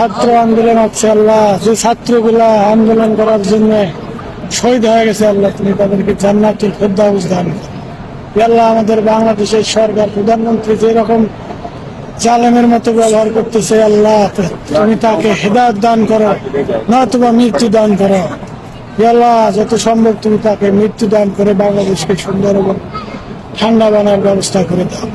ছাত্র আন্দোলন আছে আল্লাহ, যে ছাত্রগুলা আন্দোলন করার জন্য শহীদ হয়ে গেছে আল্লাহ, তুমি তাদেরকে জান্নাতুল ফেরদাউস দান করো। আল্লাহ, আমাদের বাংলাদেশের সরকার প্রধানমন্ত্রী যেরকম জালেমের মতো ব্যবহার করতেছে আল্লাহ, তুমি তাকে হেদায়েত দান করো, নতুবা মৃত্যু দান করো। আল্লাহ, যত সম্ভব তুমি তাকে মৃত্যু দান করে বাংলাদেশকে সুন্দর এবং ঠান্ডা বানার ব্যবস্থা করে দাও।